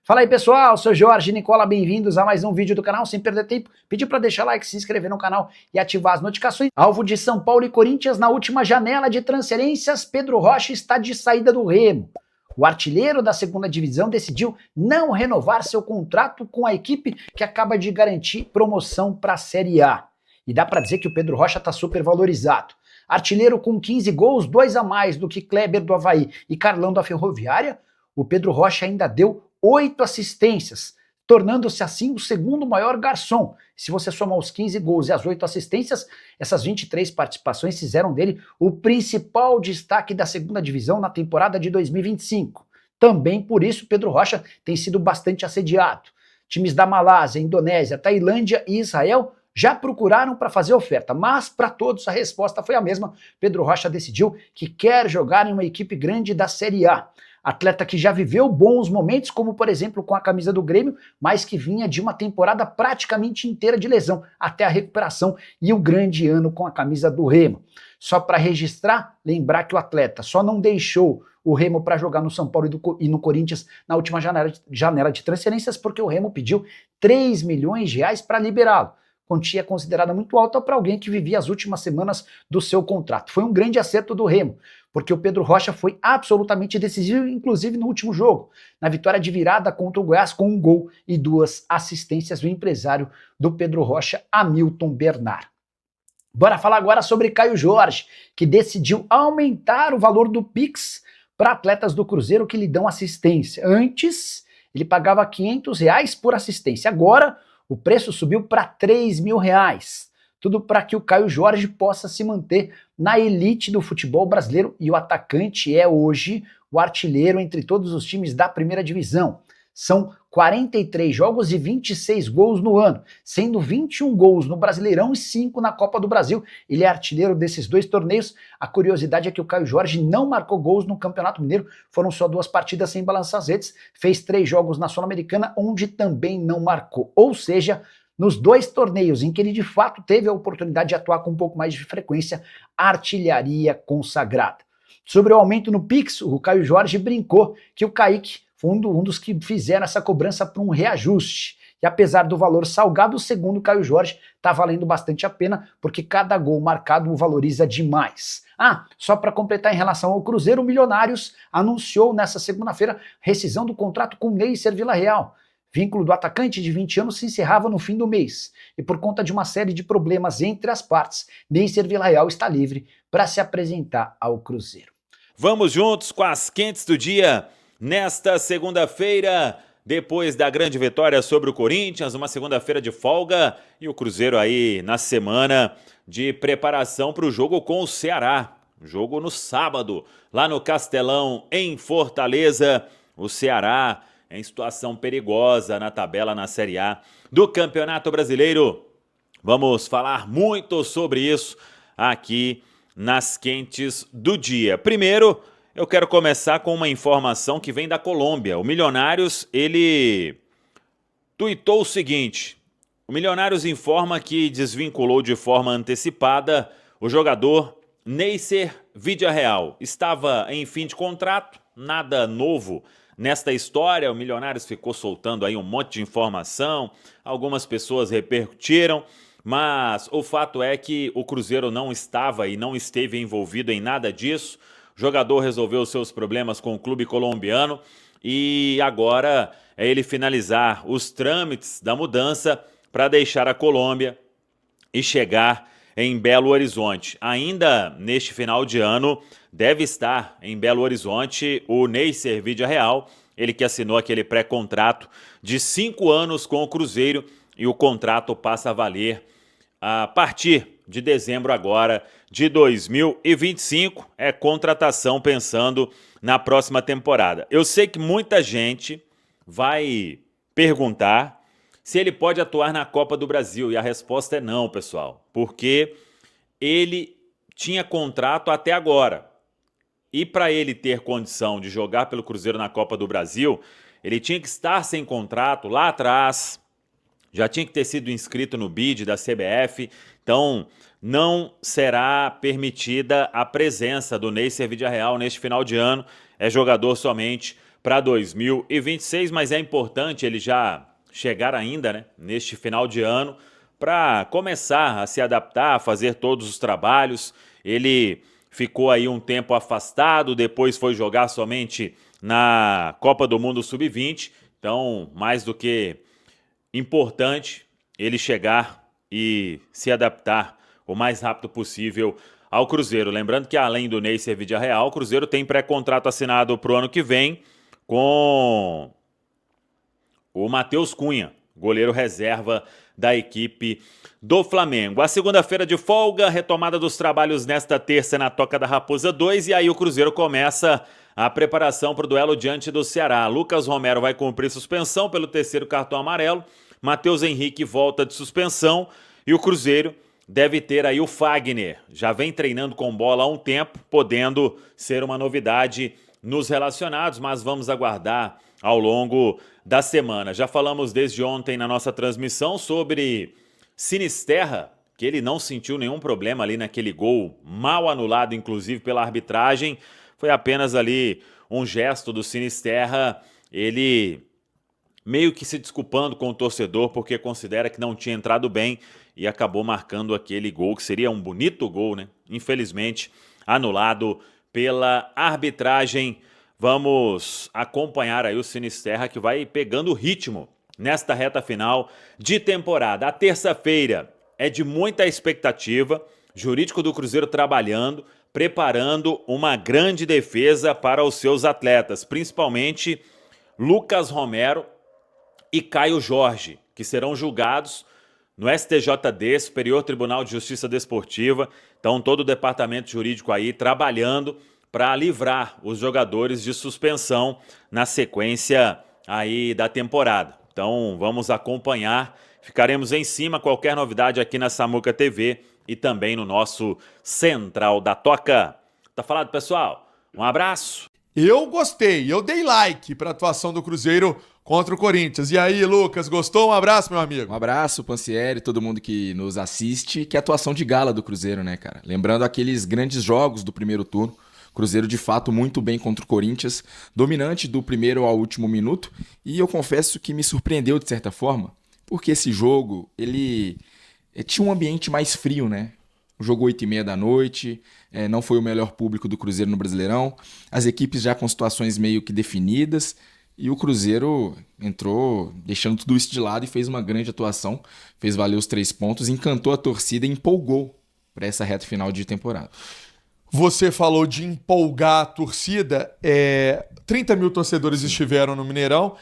Fala aí pessoal, sou Jorge Nicola, bem-vindos a mais um vídeo do canal. Sem perder tempo, pedir para deixar like, se inscrever no canal e ativar as notificações. Alvo de São Paulo e Corinthians na última janela de transferências, Pedro Rocha está de saída do Remo. O artilheiro da segunda divisão decidiu não renovar seu contrato com a equipe que acaba de garantir promoção para a Série A. E dá para dizer que o Pedro Rocha está super valorizado. Artilheiro com 15 gols, 2 a mais do que Kleber do Avaí e Carlão da Ferroviária, o Pedro Rocha ainda deu 8 assistências, tornando-se assim o segundo maior garçom. Se você somar os 15 gols e as 8 assistências, essas 23 participações fizeram dele o principal destaque da segunda divisão na temporada de 2025. Também por isso Pedro Rocha tem sido bastante assediado. Times da Malásia, Indonésia, Tailândia e Israel já procuraram para fazer oferta, mas para todos a resposta foi a mesma. Pedro Rocha decidiu que quer jogar em uma equipe grande da Série A. Atleta que já viveu bons momentos, como por exemplo com a camisa do Grêmio, mas que vinha de uma temporada praticamente inteira de lesão, até a recuperação e o grande ano com a camisa do Remo. Só para registrar, lembrar que o atleta só não deixou o Remo para jogar no São Paulo e no Corinthians na última janela de transferências, porque o Remo pediu 3 milhões de reais para liberá-lo. Quantia considerada muito alta para alguém que vivia as últimas semanas do seu contrato. Foi um grande acerto do Remo, porque o Pedro Rocha foi absolutamente decisivo, inclusive no último jogo, na vitória de virada contra o Goiás com 1 gol e 2 assistências do empresário do Pedro Rocha, Hamilton Bernard. Bora falar agora sobre Caio Jorge, que decidiu aumentar o valor do Pix para atletas do Cruzeiro que lhe dão assistência. Antes, ele pagava R$500 por assistência. Agora, o preço subiu para R$3.000. Tudo para que o Caio Jorge possa se manter na elite do futebol brasileiro, e o atacante é hoje o artilheiro entre todos os times da primeira divisão. São 43 jogos e 26 gols no ano, sendo 21 gols no Brasileirão e 5 na Copa do Brasil. Ele é artilheiro desses 2 torneios. A curiosidade é que o Caio Jorge não marcou gols no Campeonato Mineiro, foram só 2 partidas sem balançar as redes, fez 3 jogos na Sul-Americana, onde também não marcou. Ou seja, nos 2 torneios em que ele de fato teve a oportunidade de atuar com um pouco mais de frequência, artilharia consagrada. Sobre o aumento no Pix, o Caio Jorge brincou que o Kaique foi um dos que fizeram essa cobrança para um reajuste. E apesar do valor salgado, segundo o Caio Jorge, está valendo bastante a pena, porque cada gol marcado o valoriza demais. Só para completar em relação ao Cruzeiro, o Milionários anunciou nessa segunda-feira rescisão do contrato com o Neisser Villarreal. Vínculo do atacante de 20 anos se encerrava no fim do mês, e por conta de uma série de problemas entre as partes, Neisser Villarreal está livre para se apresentar ao Cruzeiro. Vamos juntos com as quentes do dia. Nesta segunda-feira, depois da grande vitória sobre o Corinthians, uma segunda-feira de folga, e o Cruzeiro aí na semana de preparação para o jogo com o Ceará. Jogo no sábado, lá no Castelão, em Fortaleza. O Ceará em situação perigosa na tabela na Série A do Campeonato Brasileiro. Vamos falar muito sobre isso aqui nas quentes do dia. Primeiro, eu quero começar com uma informação que vem da Colômbia. O Milionários, ele tuitou o seguinte: o Milionários informa que desvinculou de forma antecipada o jogador Neisser Villarreal. Estava em fim de contrato, nada novo nesta história. O Milionários ficou soltando aí um monte de informação, algumas pessoas repercutiram, mas o fato é que o Cruzeiro não estava e não esteve envolvido em nada disso. O jogador resolveu seus problemas com o clube colombiano e agora é ele finalizar os trâmites da mudança para deixar a Colômbia e chegar em Belo Horizonte. Ainda neste final de ano deve estar em Belo Horizonte o Neisser Villarreal, ele que assinou aquele pré-contrato de 5 anos com o Cruzeiro, e o contrato passa a valer a partir de dezembro agora de 2025, é contratação pensando na próxima temporada. Eu sei que muita gente vai perguntar se ele pode atuar na Copa do Brasil, e a resposta é não, pessoal, porque ele tinha contrato até agora. E para ele ter condição de jogar pelo Cruzeiro na Copa do Brasil, ele tinha que estar sem contrato lá atrás, já tinha que ter sido inscrito no BID da CBF, então não será permitida a presença do Neisser Villarreal neste final de ano, é jogador somente para 2026, mas é importante ele já chegar ainda, né, neste final de ano para começar a se adaptar, a fazer todos os trabalhos. Ele ficou aí um tempo afastado, depois foi jogar somente na Copa do Mundo Sub-20, então mais do que importante ele chegar e se adaptar o mais rápido possível ao Cruzeiro. Lembrando que além do Neisser Vidiarreal, o Cruzeiro tem pré-contrato assinado para o ano que vem com o Matheus Cunha, goleiro reserva da equipe do Flamengo. A segunda-feira de folga, retomada dos trabalhos nesta terça na Toca da Raposa 2, e aí o Cruzeiro começa a preparação para o duelo diante do Ceará. Lucas Romero vai cumprir suspensão pelo terceiro cartão amarelo, Matheus Henrique volta de suspensão e o Cruzeiro deve ter aí o Fagner. Já vem treinando com bola há um tempo, podendo ser uma novidade nos relacionados, mas vamos aguardar ao longo da semana. Já falamos desde ontem na nossa transmissão sobre Sinisterra, que ele não sentiu nenhum problema ali naquele gol mal anulado, inclusive pela arbitragem. Foi apenas ali um gesto do Sinisterra, ele meio que se desculpando com o torcedor porque considera que não tinha entrado bem e acabou marcando aquele gol, que seria um bonito gol, né? Infelizmente, anulado pela arbitragem. Vamos acompanhar aí o Sinisterra, que vai pegando o ritmo nesta reta final de temporada. A terça-feira é de muita expectativa, jurídico do Cruzeiro trabalhando, preparando uma grande defesa para os seus atletas, principalmente Lucas Romero e Caio Jorge, que serão julgados no STJD, Superior Tribunal de Justiça Desportiva. Então todo o departamento jurídico aí trabalhando para livrar os jogadores de suspensão na sequência aí da temporada. Então vamos acompanhar, ficaremos em cima, qualquer novidade aqui na Samuca TV e também no nosso Central da Toca. Tá falado, pessoal? Um abraço! Eu gostei, eu dei like para a atuação do Cruzeiro contra o Corinthians. E aí, Lucas, gostou? Um abraço, meu amigo. Um abraço, Pansieri, todo mundo que nos assiste. Que atuação de gala do Cruzeiro, né, cara? Lembrando aqueles grandes jogos do primeiro turno. Cruzeiro, de fato, muito bem contra o Corinthians, dominante do primeiro ao último minuto. E eu confesso que me surpreendeu, de certa forma, porque esse jogo, ele tinha um ambiente mais frio, né? O jogo 8h30 da noite, não foi o melhor público do Cruzeiro no Brasileirão. As equipes já com situações meio que definidas. E o Cruzeiro entrou deixando tudo isso de lado e fez uma grande atuação. Fez valer os 3 pontos, encantou a torcida e empolgou para essa reta final de temporada. Você falou de empolgar a torcida. 30 mil torcedores estiveram no Mineirão.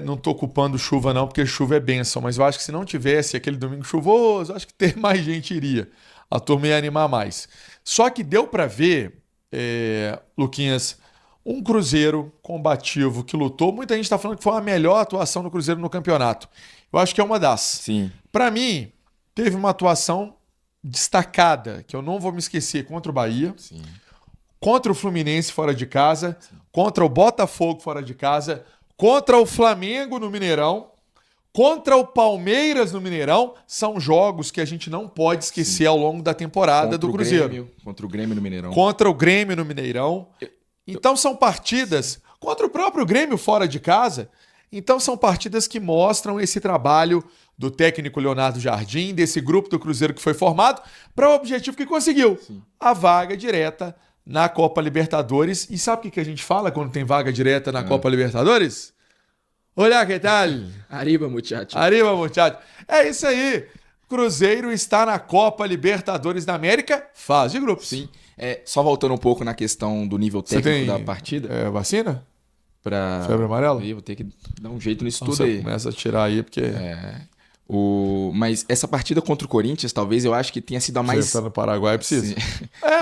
Não estou culpando chuva não, porque chuva é bênção. Mas eu acho que se não tivesse aquele domingo chuvoso, acho que ter mais gente iria. A turma ia animar mais. Só que deu para ver, Luquinhas, um Cruzeiro combativo que lutou. Muita gente está falando que foi a melhor atuação do Cruzeiro no campeonato. Eu acho que é uma das. Sim. Para mim, teve uma atuação destacada, que eu não vou me esquecer, contra o Bahia, Sim. Contra o Fluminense fora de casa, sim, contra o Botafogo fora de casa, contra o Flamengo no Mineirão, contra o Palmeiras no Mineirão. São jogos que a gente não pode esquecer, sim, ao longo da temporada do Cruzeiro. Contra o Grêmio no Mineirão. Contra o Grêmio no Mineirão. Então são partidas contra o próprio Grêmio fora de casa. Então são partidas que mostram esse trabalho do técnico Leonardo Jardim, desse grupo do Cruzeiro que foi formado, para o objetivo que conseguiu, sim, a vaga direta na Copa Libertadores. E sabe o que a gente fala quando tem vaga direta na Copa Libertadores? Olha, que tal? Arriba, muchacho. Arriba, muchacho. É isso aí. Cruzeiro está na Copa Libertadores da América, fase de grupos. Sim. Só voltando um pouco na questão do nível técnico da partida. Vacina? Pra... Febre amarela? Eu vou ter que dar um jeito nisso tudo você aí. Começa a tirar aí, porque... Mas essa partida contra o Corinthians, talvez eu acho que tenha sido a mais... Você tá no Paraguai, precisa. Sim.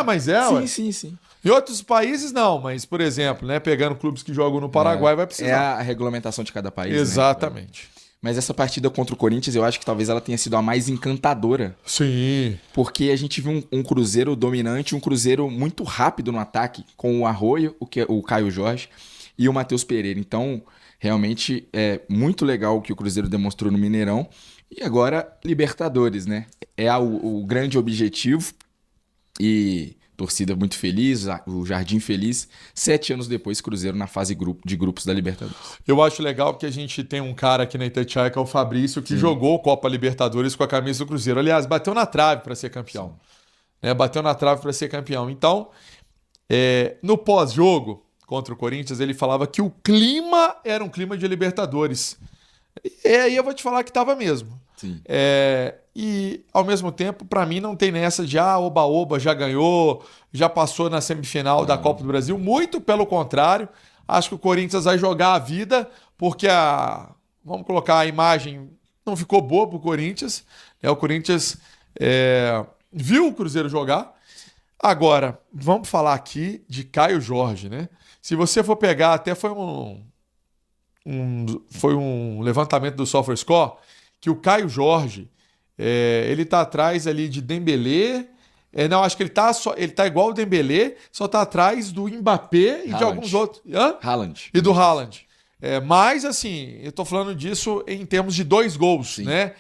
Mas ué. Sim. Em outros países, não. Mas, por exemplo, né, pegando clubes que jogam no Paraguai, vai precisar. É a regulamentação de cada país. Exatamente. Né? Mas essa partida contra o Corinthians, eu acho que talvez ela tenha sido a mais encantadora. Sim. Porque a gente viu um Cruzeiro dominante, um Cruzeiro muito rápido no ataque, com o Arroio, o Caio Jorge e o Matheus Pereira. Então, realmente, é muito legal o que o Cruzeiro demonstrou no Mineirão. E agora, Libertadores, né? É o grande objetivo. E torcida muito feliz, o Jardim feliz. 7 anos depois, Cruzeiro na fase de grupos da Libertadores. Eu acho legal que a gente tem um cara aqui na Itatiaia, que é o Fabrício, que jogou Copa Libertadores com a camisa do Cruzeiro. Aliás, bateu na trave para ser campeão. Né? Bateu na trave para ser campeão. Então, no pós-jogo contra o Corinthians, ele falava que o clima era um clima de Libertadores. E aí eu vou te falar que estava mesmo. Sim. E, ao mesmo tempo, para mim não tem nessa de oba-oba, já ganhou, já passou na semifinal da Copa do Brasil. Muito pelo contrário. Acho que o Corinthians vai jogar a vida, porque vamos colocar a imagem, não ficou boa pro Corinthians. O Corinthians viu o Cruzeiro jogar. Agora, vamos falar aqui de Caio Jorge, né? Se você for pegar, até foi um levantamento do SofaScore, que o Caio Jorge, ele tá atrás ali de Dembélé. Não, acho que ele tá igual o Dembélé, só tá atrás do Mbappé e de alguns outros. Haaland. E do Haaland. Mas, assim, eu tô falando disso em termos de 2 gols, Sim. né?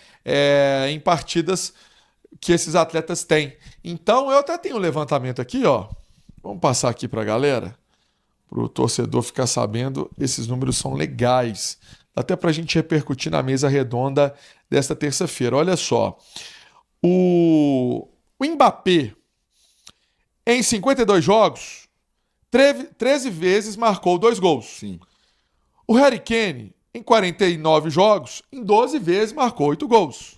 Em partidas que esses atletas têm. Então, eu até tenho um levantamento aqui, ó. Vamos passar aqui pra galera, pro torcedor ficar sabendo. Esses números são legais. Até pra gente repercutir na mesa redonda desta terça-feira. Olha só. O Mbappé, em 52 jogos, 13 vezes marcou 2 gols. Sim. O Harry Kane, em 49 jogos, em 12 vezes marcou 8 gols.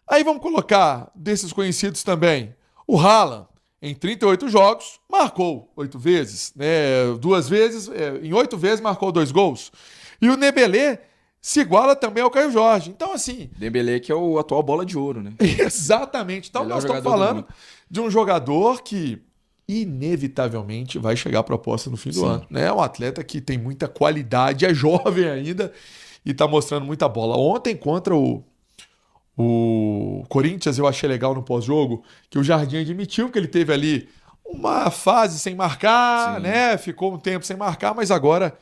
Aí vamos colocar desses conhecidos também. O Haaland, em 38 jogos, marcou 8 vezes. Né? 2 vezes, em 8 vezes marcou 2 gols. E o Dembélé se iguala também ao Caio Jorge. Então, assim... Dembélé, que é o atual bola de ouro, né? Exatamente. Então, Melhor nós estamos jogador do falando mundo. de um jogador que inevitavelmente vai chegar a proposta no fim do ano. Né? É um atleta que tem muita qualidade, é jovem ainda e está mostrando muita bola. Ontem, contra o Corinthians, eu achei legal no pós-jogo que o Jardim admitiu que ele teve ali uma fase sem marcar, Sim. né? Ficou um tempo sem marcar, mas agora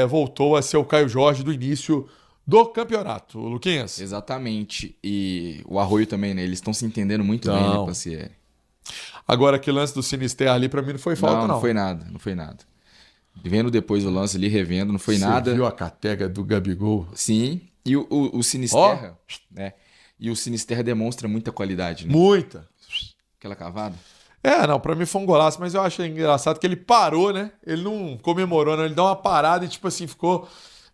voltou a ser o Caio Jorge do início do campeonato, Luquinhas. Exatamente. E o Arroio também, né? Eles estão se entendendo muito bem, né, Pansieri? Agora, que lance do Sinister ali, pra mim não foi falta, não. Não foi nada, não foi nada. Vendo depois o lance ali, revendo, não foi Você nada. viu a catega do Gabigol? Sim. E o Sinisterra, né? E o Sinisterra demonstra muita qualidade, né? Muita. Aquela cavada. Não, pra mim foi um golaço, mas eu achei engraçado que ele parou, né? Ele não comemorou, né? Ele deu uma parada e, tipo assim, ficou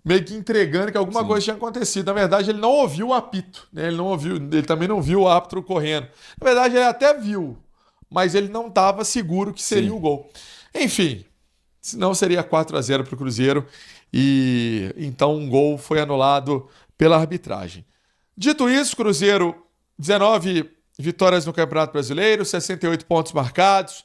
meio que entregando que alguma coisa tinha acontecido. Na verdade, ele não ouviu o apito, né? Ele também não viu o árbitro correndo. Na verdade, ele até viu, mas ele não estava seguro que seria Sim. o gol. Enfim, senão seria 4-0 pro Cruzeiro e então um gol foi anulado pela arbitragem. Dito isso, Cruzeiro, 19 vitórias no Campeonato Brasileiro, 68 pontos marcados,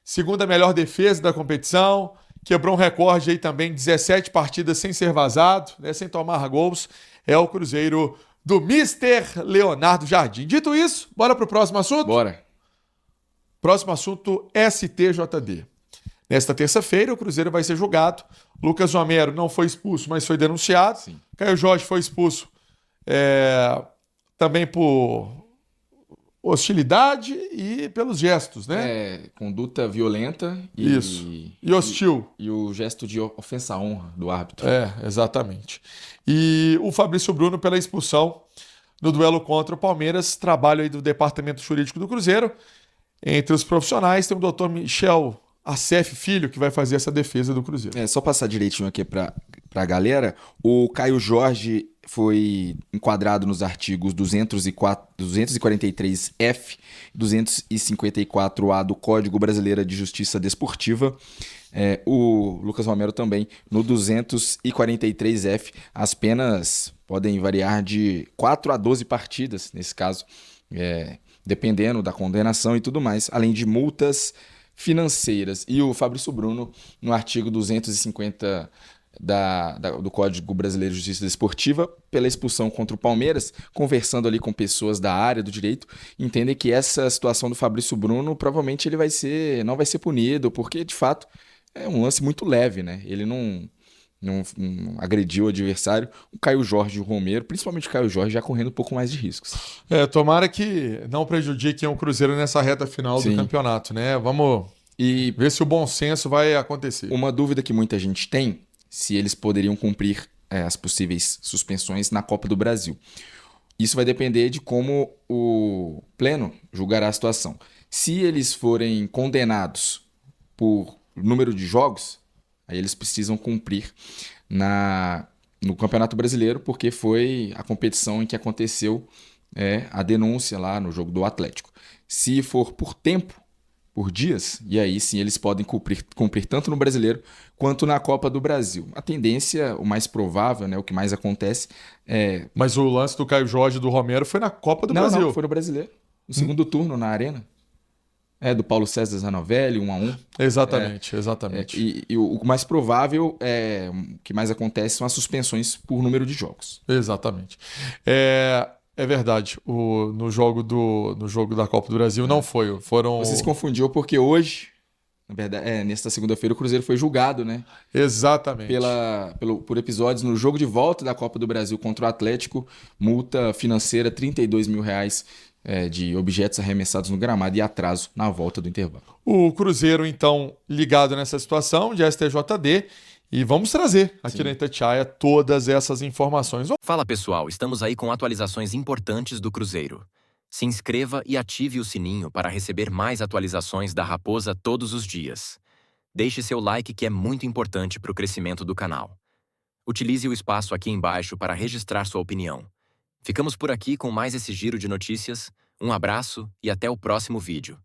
segunda melhor defesa da competição, quebrou um recorde aí também, 17 partidas sem ser vazado, né, sem tomar gols. É o Cruzeiro do Mr. Leonardo Jardim. Dito isso, bora pro próximo assunto? Bora. Próximo assunto, STJD. Nesta terça-feira, o Cruzeiro vai ser julgado. Lucas Romero não foi expulso, mas foi denunciado. Sim. Caio Jorge foi expulso também por hostilidade e pelos gestos, né? Conduta violenta Isso. E hostil. E o gesto de ofensa à honra do árbitro. Exatamente. E o Fabrício Bruno pela expulsão no duelo contra o Palmeiras, trabalho aí do Departamento Jurídico do Cruzeiro. Entre os profissionais tem o Dr. Michel Acef Filho, que vai fazer essa defesa do Cruzeiro. Só passar direitinho aqui pra galera. O Caio Jorge foi enquadrado nos artigos 243F e 254A do Código Brasileiro de Justiça Desportiva. O Lucas Romero também no 243F. As penas podem variar de 4 a 12 partidas, nesse caso, dependendo da condenação e tudo mais, além de multas financeiras. E o Fabrício Bruno, no artigo 250 do Código Brasileiro de Justiça Desportiva, pela expulsão contra o Palmeiras, conversando ali com pessoas da área do direito, entendem que essa situação do Fabrício Bruno, provavelmente ele não vai ser punido, porque de fato é um lance muito leve, né? Ele não não agrediu o adversário. O Caio Jorge e o Romero, principalmente o Caio Jorge, já correndo um pouco mais de riscos. Tomara que não prejudiquem o Cruzeiro nessa reta final do campeonato, né? Vamos ver se o bom senso vai acontecer. Uma dúvida que muita gente tem, se eles poderiam cumprir as possíveis suspensões na Copa do Brasil. Isso vai depender de como o Pleno julgará a situação. Se eles forem condenados por número de jogos, aí eles precisam cumprir no Campeonato Brasileiro, porque foi a competição em que aconteceu a denúncia lá no jogo do Atlético. Se for por tempo, por dias, e aí sim eles podem cumprir tanto no Brasileiro quanto na Copa do Brasil. A tendência, o mais provável, né, o que mais acontece é... Mas o lance do Caio Jorge e do Romero foi na Copa do Brasil. Não, foi no Brasileiro. No segundo turno, na Arena. Do Paulo César Zanovelli, 1-1. Exatamente. E o mais provável, o que mais acontece são as suspensões por número de jogos. Exatamente. É verdade. No jogo da Copa do Brasil não foi. Você se confundiu porque hoje, na verdade, nesta segunda-feira, o Cruzeiro foi julgado, né? Exatamente. Por episódios no jogo de volta da Copa do Brasil contra o Atlético, multa financeira R$32 mil de objetos arremessados no gramado e atraso na volta do intervalo. O Cruzeiro, então, ligado nessa situação de STJD. E vamos trazer aqui na Itatiaia todas essas informações. Fala pessoal, estamos aí com atualizações importantes do Cruzeiro. Se inscreva e ative o sininho para receber mais atualizações da Raposa todos os dias. Deixe seu like que é muito importante para o crescimento do canal. Utilize o espaço aqui embaixo para registrar sua opinião. Ficamos por aqui com mais esse giro de notícias. Um abraço e até o próximo vídeo.